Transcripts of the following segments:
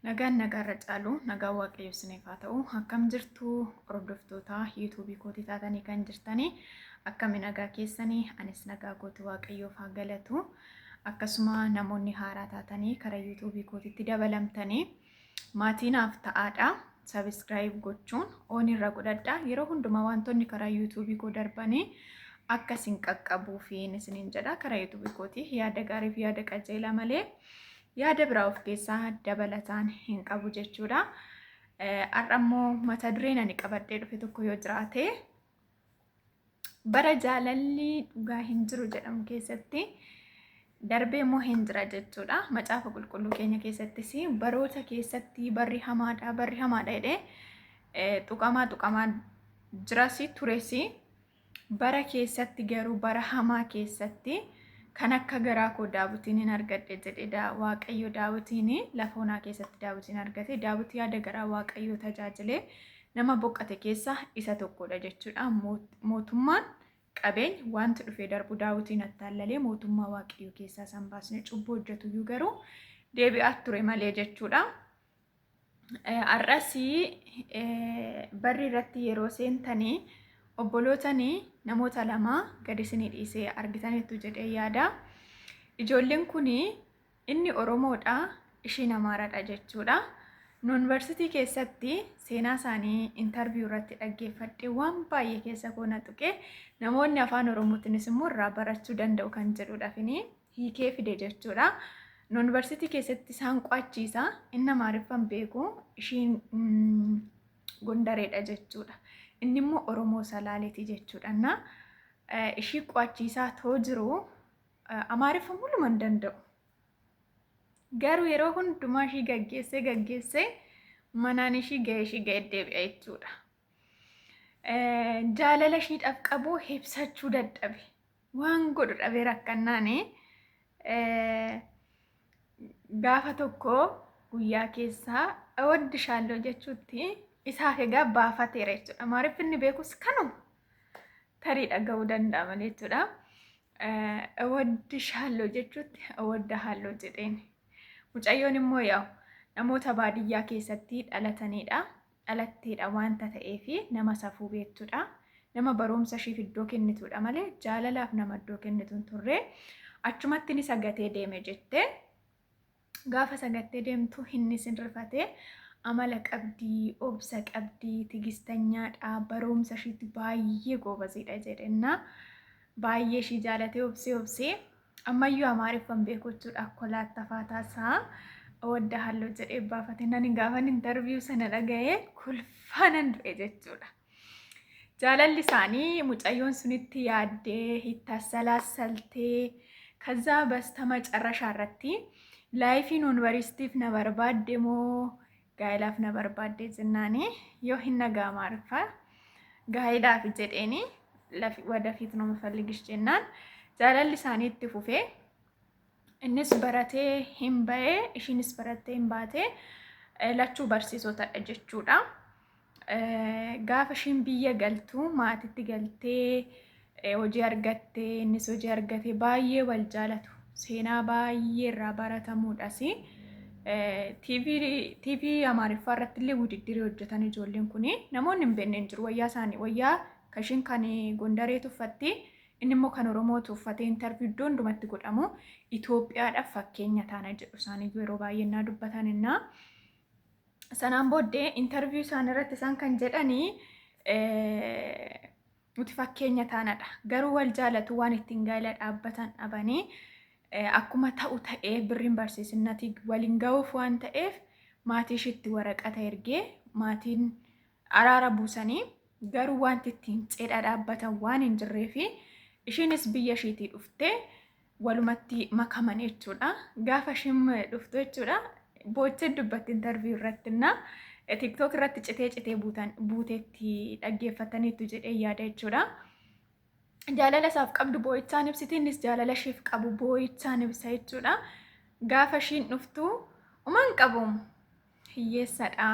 Nagaan nagaarra caalu nagaa waaqayyo isiniif haa ta'u. Akkam jirtu hordoftoota yuutuubii kootii taatanii kan jirtanii akkami nagaa keessanii anis nagaa gootu waaqayyoof haa galatu. Akkasuma namoonni haaraa taatanii karaa yuutuubii kootiitti dabalamtanii maatiinaaf ta'aadha. Sabiskiraayib gochuun oon irra godhadha. Yeroo hundumaa wantoonni karaa yuutuubii koo darbanii akka isin qaqqabuuf isiniin jedha. Karaa yuutuubii kootii yaada gaarii fi yaada qajeelaa malee yaada biraa of keessaa dabalataan hin qabu jechuudha. Har'a immoo mata dureen ani qabadhee dhufe tokko yoo jiraate bara jaalalli dhugaa hin jiru jedhamu keessatti darbee immoo hin jira jechuudha. Macaafa qulqulluu keenya keessattis baroota keessatti barri hamaadha jedhee tuqamaa jiras tures. Bara keessatti garuu bara hamaa keessatti kan akka garaa koo Daawitiin hin argadhe jedhe waaqayyo Daawitiin lafa onaa keessatti Daawitiin argate. Daawit yaada garaa waaqayyo tajaajilee nama boqote keessa isa tokkodha jechuudha. Mootummaan qabeenya wanti dhufee darbu Daawitiin attaallalee mootummaa waaqayyo keessaa san baasne cubbuu hojjetuyyuu garuu deebi'aa ture malee jechuudha. Har'as barri irratti yeroo seentanii obbolootanii namoota lama gadi isinii dhiisee argitaniitu jedhee yaada. Ijoolleen kun inni Oromoodha, ishiin Amaaraadha jechuudha. Yuunivarsiitii keessatti seenaa isaanii intarviyuu irratti dhaggeeffadhe waan baay'ee keessa koo na tuqe. Namoonni afaan Oromootiinis immoo irraa barachuu danda'u kan jedhuudhaaf hiikee fide jechuudha. Yuunivarsiitii keessatti isaan qo'achiisa. Inni Amaariffaan beeku, ishiin Gondareedha jechuudha. Inni immoo Oromoo Salaaleeti jechuudha. Ishii qo'achiisaa too jiru Amaariffa mul'uma hin danda'u. Garuu yeroo hundumaa ishii gaggeessee manaan ishii ga'ee deebi'a jechuudha. Jaalala ishiidhaaf qabu ibsachuu dadhabe. Waan godhu dhabee rakkannaan gaafa tokko guyyaa keessaa waddi shaalloo jechuutti isaaf egaa baafateera jechuudha. Amaariffi inni beekus kanuma tarii dhaga'uu danda'ama jechuudha. Waddi shaalloo jechuutti wadda halloo jedheen. Mucayyoon immoo namoota baadiyyaa keessatti dhalatteedha wanta ta'eef nama safuu beektuudha. Nama barumsa ishiif iddoo kennituudha malee jaalalaaf nama iddoo kennitu hin turre. Achumatti ni sagatee deeme jettee gaafa sagattee deemtu inni sinrifatee amala qabdii, obsa qabdii, tigistanyaadha, barumsa ishiitti baay'ee goobaziidha jedhenna. Baay'ee ishii jaalatee obsee ammayyuu Amaariffaan beeku jechuudha. Akkolaatti afaataasaa wadda halloo jedhee baafate. Nani gaafan intarviyuu sana dhaga'ee kolfaanan du'e jechuudha. Jaalalli isaanii mucayyoon sunitti yaaddee itti assalaasaltee kazaa basta macarrashaa irratti laayifiin yuunivarsiitiif na barbaadde moo gaa'ilaaf na barbaadde jennaani yoo hin nagaa Amaariffaa gaa'ilaaf jedheeni wadafiit nama falligish jennaan jaalalli isaanii itti fufee innis baratee hin ba'ee ishiinis barattee hin baatee lachuu barsiisotadha jechuudha. Gaafa ishiin biyya galtu maatitti galtee hojii argattee innis hojii argatee baay'ee wal jaalatu. Seenaa baay'ee irraa baratamuudhas. TV Amaariffaa irratti illee wudiddiri hojjetan ijoolleen kun namoonni hin beekne hin jiru. Wayyaa isaanii wayyaa kashiin kan Gondareetu uffatti inni immoo kan Oromootu uffatee intarviyuu iddoo hundumatti godhamu Itoophiyaadhaaf fakkeenya taana jedhu isaanii yeroo baay'ee dubbatan. Sanaan booddee intarviyuu isaanii irratti isaan kan jedhanii nuti fakkeenya taanadha. Garuu wal jaalatu waan ittiin gaa'ela dhaabbatan dhabanii akkuma ta'u ta'ee birriin barsiisnati waliin ga'uuf waan ta'eef maatii ishiitti waraqata ergee maatiin araara buusanii garuu wanti ittiin cidha dhaabbatan waan hin jirreefi ishiinis biyya ishiitii dhuftee walumatti makaman jechuudha. Gaafa ishiin dhuftu jechuudha boochee dubbatti intarviyuu irrattinna tiktook irratti citee buuteetti dhaggeeffataniitu jedhee yaada jechuudha. Jaalala isaaf qabdu boo'ichaan ibsiti, innis jaalala ishiif qabu boo'ichaan ibsa jechuudha. Gaafa ishiin dhuftu umaan qabu hiyyeessadha.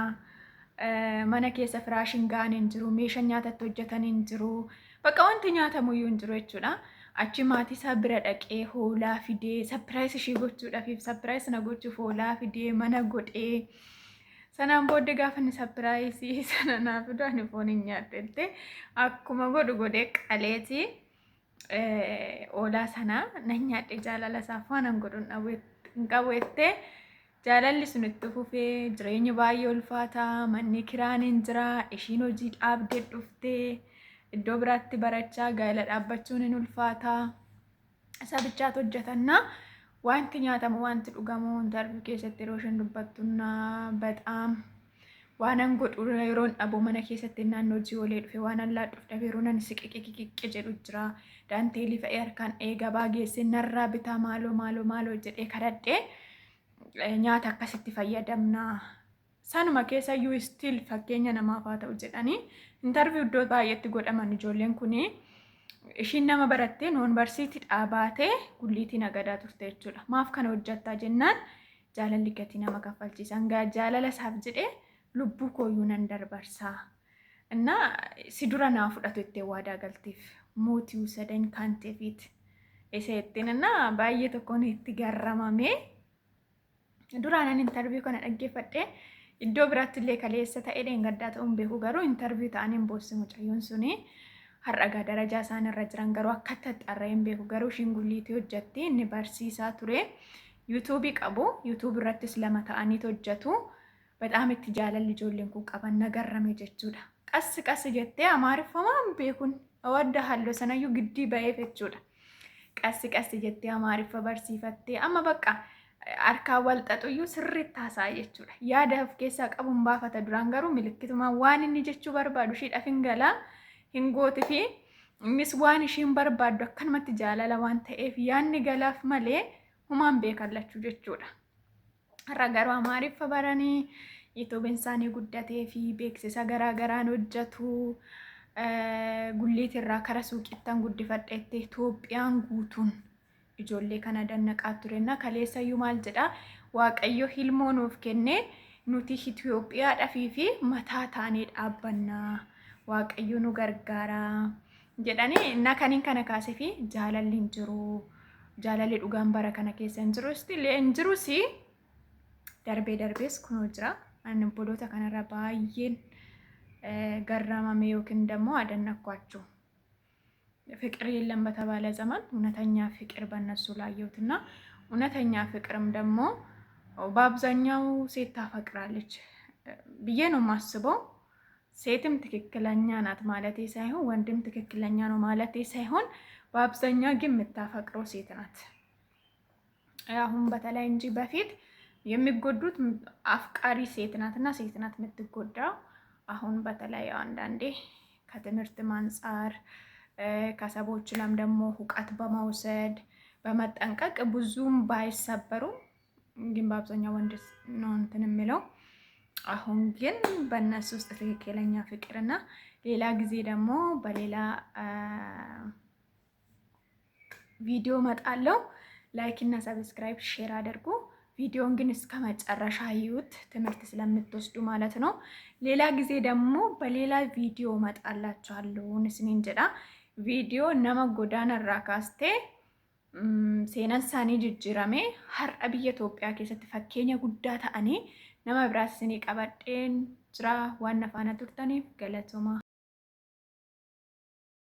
Mana keessa firaashiin ga'an hin jiru, meeshaan nyaatatti hojjetan hin jiru, bakka wanti nyaatamuyyuu hin jiru jechuudha. achi maatii isaa bira dhaqee hoolaa fidee sapiraayis ishii gochuudhaaf sapiraayis na gochuuf hoolaa fidee mana godhee sanaan booddee gaafa inni sapiraayisii sana naa fidu ani foon hin nyaadhette akkuma godhu godhee qaleeti hoolaa sana na nyaadhe jaalala isaa afaan godhuun hin qabeette jaalalli sun itti fufee jireenya baay'ee ulfaataa manni kiraan hin jira ishiin hojii dhaabdee dhuftee iddoo biraatti barachaa gaa'ela dhaabbachuun hin ulfaataa isa bichaatu hojjetannaa wanti nyaatamu wanti dhugamu interview keessatti yeroo isheen dubbattuna bataam waanan godhu yeroon dhabu mana keessatti naannoo hojii olee dhufe waan allaadhuuf dhabe yeroo nan siqiqiqiqi jedhu jira daanteelii fa'ee harkaan gabaa geesse narraa bitaa maaloo jedhee kadhadhee nyaata akkasitti fayyadamna sanuma keessa iyyuu still fakkeenya namaaf haa ta'u jedhanii interview iddoo baay'eetti godhaman ijoolleen kuni ishiin nama barattee yuunivarsiitii dhaabatee gulliitii nagadaa turte jechuudha. Maaf kana hojjettaa jennaan jaalalli gatii nama kaffalchiisan gaa jaalala isaaf jedhee lubbuu kooyyuu nan darbarsaa. Innaa si dura naa fudhatu itti waadaa galtiif mootii sadan kan ta'eefit isa ittiin innaa baay'ee tokkoon itti garramamee duraanan interview kana dhaggeeffadhee iddoo biraatti illee kaleessa ta'ee dheengaddaa ta'uun beeku garuu interview ta'aniin boossi mucayyoon suni har'agaa darajaa isaan irra jiran garuu akka taxarree hin beeku garuu ishiin gulliitii hojjetti inni barsiisaa ture yuutuubii qabu yuutuubii irrattis 2 ta'anii hojjetu badaam itti jaalalli ijoolleen kun qaban nagarrame jechuudha qas jettee amaariffamaan beekun wadda halloo sanayyuu giddii ba'eef jechuudha qas jettee amaariffa barsiifattee amma bakka harkaa wal xaxuyyuu sirriitti haasaa jechuudha yaada of keessaa qabuun baafata duraan garuu milikkitumaa waan inni jechuu barbaadu ishiidhaaf hin galaa hin gooti fi innis waan ishiin barbaaddu akkanumatti jaalala waan ta'eef yaanni galaaf malee humaan beekallachuu jechuudha. Har'a garuu amaariffa baranii yuutuubiin isaanii guddatee fi beeksisa garaagaraan hojjetu gulliitirraa kara suuqittan guddifadheetti Itoophiyaan guutuun ijoollee kana dannaqaa turenna kaleessayyuu maal jedha waaqayyo hilmoo nuuf kennee nuti Itoophiyaadhaa fi mataa taanee dhaabbannaa. waaqayyo nu gargaara jedhanii nakaniin kana kaasee fi jaalalli hin jiru jaalalli dhugaan bara kana keessa hin jiru still hin jiru si darbees kunoo jira ani boloota kanarra baay'een garramame yookiin ደግሞ አደነኳቸው ፍቅር የለም በተባለ ዘመን እውነተኛ ፍቅር በእነሱ ላየሁትና እውነተኛ ፍቅርም ደግሞ በአብዛኛው ሴት ታፈቅራለች ብዬ ነው የማስበው ሴትም ትክክለኛ ናት ማለቴ ሳይሆን ወንድም ትክክለኛ ነው ማለቴ ሳይሆን በአብዛኛው ግን የምታፈቅረው ሴት ናት። አሁን በተለይ እንጂ በፊት የሚጎዱት አፍቃሪ ሴት ናትና ሴት ናት የምትጎዳው። አሁን በተለይ አንዳንዴ ከትምህርት አንፃር ከሰቦች ለም ደግሞ ሁቀት በመውሰድ በመጠንቀቅ ብዙም ባይሰበሩም ግን በአብዛኛው ወንድ ነው እንትን የሚለው አሁን ግን በእነሱ ውስጥ ትክክለኛ ፍቅርና ሌላ ጊዜ ደግሞ በሌላ ቪዲዮ መጣለው ላይክ እና ሰብስክራይብ ሼር አድርጉ ቪዲዮን ግን እስከ መጨረሻ ይዩት ትምህርት ስለምትወስዱ ማለት ነው ሌላ ጊዜ ደግሞ በሌላ ቪዲዮ መጣላችኋለሁ ንስኒን ጀዳ ቪዲዮ ነማ ጎዳና ራካስቴ seenaan jijjiirame har'a biyya Itoophiyaa keessatti fakkeenya guddaa ta'anii nama biraas isinii qabadheen jira waan na faana turtaniif galatoomaa.